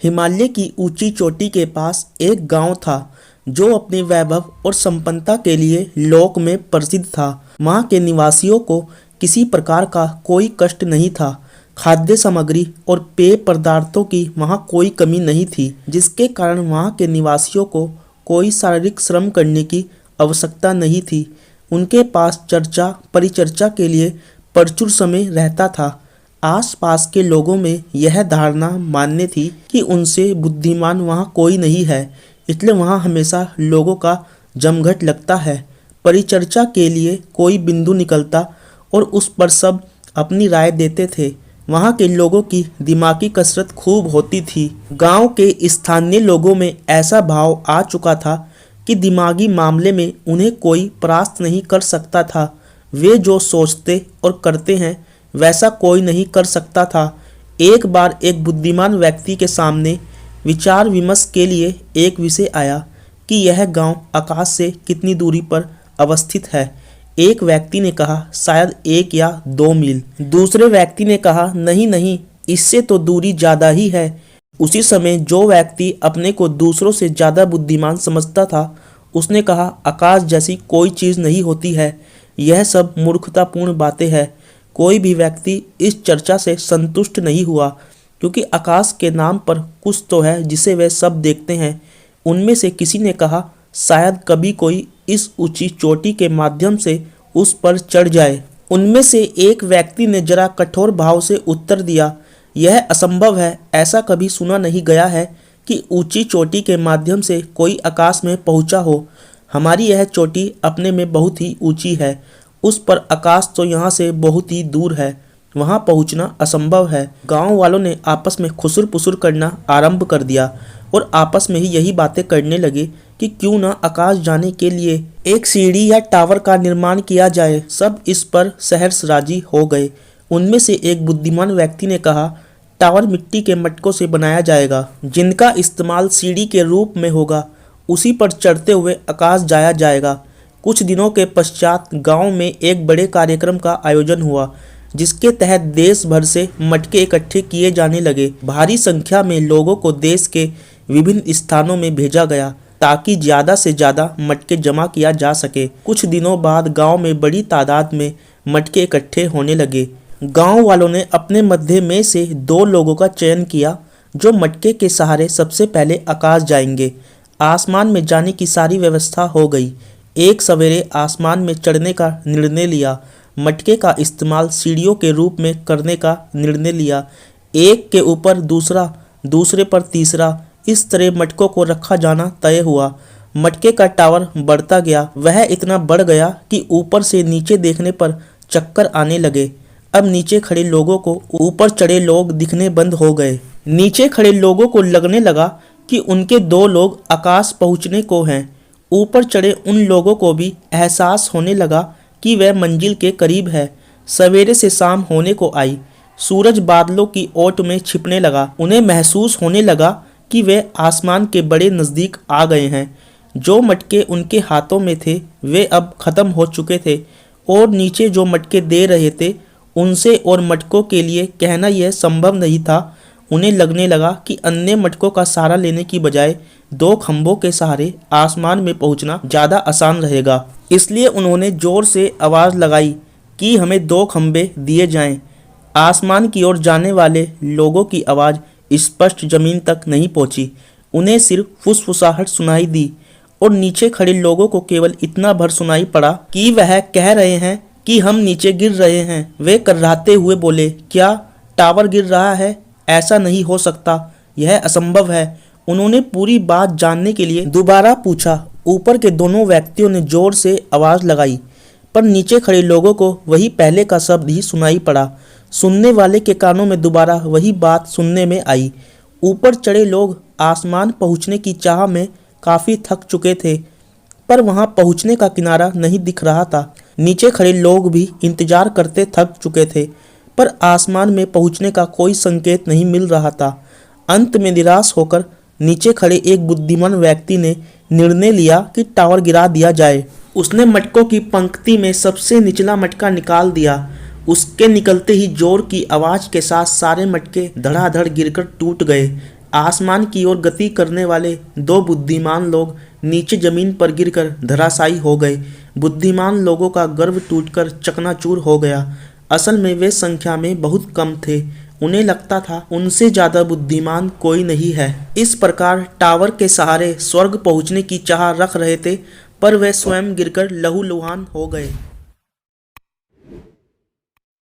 हिमालय की ऊंची चोटी के पास एक गांव था जो अपने वैभव और संपन्नता के लिए लोक में प्रसिद्ध था। वहां के निवासियों को किसी प्रकार का कोई कष्ट नहीं था। खाद्य सामग्री और पेय पदार्थों की वहां कोई कमी नहीं थी, जिसके कारण वहां के निवासियों को कोई शारीरिक श्रम करने की आवश्यकता नहीं थी। उनके पास चर्चा परिचर्चा के लिए प्रचुर समय रहता था। आसपास के लोगों में यह धारणा मान्य थी कि उनसे बुद्धिमान वहाँ कोई नहीं है, इसलिए वहाँ हमेशा लोगों का जमघट लगता है। परिचर्चा के लिए कोई बिंदु निकलता और उस पर सब अपनी राय देते थे। वहाँ के लोगों की दिमागी कसरत खूब होती थी। गांव के स्थानीय लोगों में ऐसा भाव आ चुका था कि दिमागी मामले में उन्हें कोई परास्त नहीं कर सकता था। वे जो सोचते और करते हैं वैसा कोई नहीं कर सकता था। एक बार एक बुद्धिमान व्यक्ति के सामने विचार विमर्श के लिए एक विषय आया कि यह गांव आकाश से कितनी दूरी पर अवस्थित है। एक व्यक्ति ने कहा शायद 1 या 2 मील। दूसरे व्यक्ति ने कहा नहीं नहीं, इससे तो दूरी ज़्यादा ही है। उसी समय जो व्यक्ति अपने को दूसरों से ज़्यादा बुद्धिमान समझता था उसने कहा आकाश जैसी कोई चीज़ नहीं होती है, यह सब मूर्खतापूर्ण बातें हैं। कोई भी व्यक्ति इस चर्चा से संतुष्ट नहीं हुआ, क्योंकि आकाश के नाम पर कुछ तो है जिसे वे सब देखते हैं। उनमें से किसी ने कहा शायद कभी कोई इस ऊंची चोटी के माध्यम से उस पर चढ़ जाए। उनमें से एक व्यक्ति ने जरा कठोर भाव से उत्तर दिया यह असंभव है। ऐसा कभी सुना नहीं गया है कि ऊंची चोटी के माध्यम से कोई आकाश में पहुंचा हो। हमारी यह चोटी अपने में बहुत ही ऊंची है, उस पर आकाश तो यहाँ से बहुत ही दूर है, वहाँ पहुँचना असंभव है। गांव वालों ने आपस में खुसुर पुसुर करना आरंभ कर दिया और आपस में ही यही बातें करने लगे कि क्यों न आकाश जाने के लिए एक सीढ़ी या टावर का निर्माण किया जाए। सब इस पर सहर्ष राजी हो गए। उनमें से एक बुद्धिमान व्यक्ति ने कहा टावर मिट्टी के मटकों से बनाया जाएगा, जिनका इस्तेमाल सीढ़ी के रूप में होगा। उसी पर चढ़ते हुए आकाश जाया जाएगा। कुछ दिनों के पश्चात गांव में एक बड़े कार्यक्रम का आयोजन हुआ, जिसके तहत देश भर से मटके इकट्ठे किए जाने लगे। भारी संख्या में लोगों को देश के विभिन्न स्थानों में भेजा गया ताकि ज़्यादा से ज़्यादा मटके जमा किया जा सके। कुछ दिनों बाद गांव में बड़ी तादाद में मटके इकट्ठे होने लगे। गांव वालों ने अपने मध्य में से 2 लोगों का चयन किया जो मटके के सहारे सबसे पहले आकाश जाएंगे। आसमान में जाने की सारी व्यवस्था हो गई। एक सवेरे आसमान में चढ़ने का निर्णय लिया। मटके का इस्तेमाल सीढ़ियों के रूप में करने का निर्णय लिया। एक के ऊपर दूसरा, दूसरे पर तीसरा, इस तरह मटकों को रखा जाना तय हुआ। मटके का टावर बढ़ता गया। वह इतना बढ़ गया कि ऊपर से नीचे देखने पर चक्कर आने लगे। अब नीचे खड़े लोगों को ऊपर चढ़े लोग दिखने बंद हो गए। नीचे खड़े लोगों को लगने लगा कि उनके 2 लोग आकाश पहुंचने को हैं। ऊपर चढ़े उन लोगों को भी एहसास होने लगा कि वह मंजिल के करीब है। सवेरे से शाम होने को आई। सूरज बादलों की ओट में छिपने लगा। उन्हें महसूस होने लगा कि वे आसमान के बड़े नज़दीक आ गए हैं। जो मटके उनके हाथों में थे वे अब ख़त्म हो चुके थे और नीचे जो मटके दे रहे थे उनसे और मटकों के लिए कहना यह संभव नहीं था। उन्हें लगने लगा कि अन्य मटकों का सहारा लेने की बजाय 2 खंभों के सहारे आसमान में पहुंचना ज़्यादा आसान रहेगा। इसलिए उन्होंने ज़ोर से आवाज़ लगाई कि हमें 2 खंभे दिए जाएं। आसमान की ओर जाने वाले लोगों की आवाज़ स्पष्ट जमीन तक नहीं पहुंची। उन्हें सिर्फ फुसफुसाहट सुनाई दी और नीचे खड़े लोगों को केवल इतना भर सुनाई पड़ा कि वह कह रहे हैं कि हम नीचे गिर रहे हैं। वे कर्राते हुए बोले क्या टावर गिर रहा है? ऐसा नहीं हो सकता, यह असंभव है। उन्होंने पूरी बात जानने के लिए दोबारा पूछा। ऊपर के दोनों व्यक्तियों ने जोर से आवाज़ लगाई, पर नीचे खड़े लोगों को वही पहले का शब्द ही सुनाई पड़ा। सुनने वाले के कानों में दोबारा वही बात सुनने में आई। ऊपर चढ़े लोग आसमान पहुंचने की चाह में काफ़ी थक चुके थे, पर वहां पहुंचने का किनारा नहीं दिख रहा था। नीचे खड़े लोग भी इंतजार करते थक चुके थे, पर आसमान में पहुंचने का कोई संकेत नहीं मिल रहा था। अंत में निराश होकर नीचे खड़े एक बुद्धिमान व्यक्ति ने निर्णय लिया कि टावर गिरा दिया जाए। उसने मटकों की पंक्ति में सबसे निचला मटका निकाल दिया। उसके निकलते ही जोर की आवाज़ के साथ सारे मटके धड़ाधड़ गिरकर टूट गए। आसमान की ओर गति करने वाले दो बुद्धिमान लोग नीचे जमीन पर गिरकर धराशायी हो गए। बुद्धिमान लोगों का गर्व टूटकर चकनाचूर हो गया। असल में वे संख्या में बहुत कम थे। उन्हें लगता था उनसे ज्यादा बुद्धिमान कोई नहीं है। इस प्रकार टावर के सहारे स्वर्ग पहुंचने की चाह रख रहे थे, पर वे स्वयं गिरकर लहूलुहान हो गए।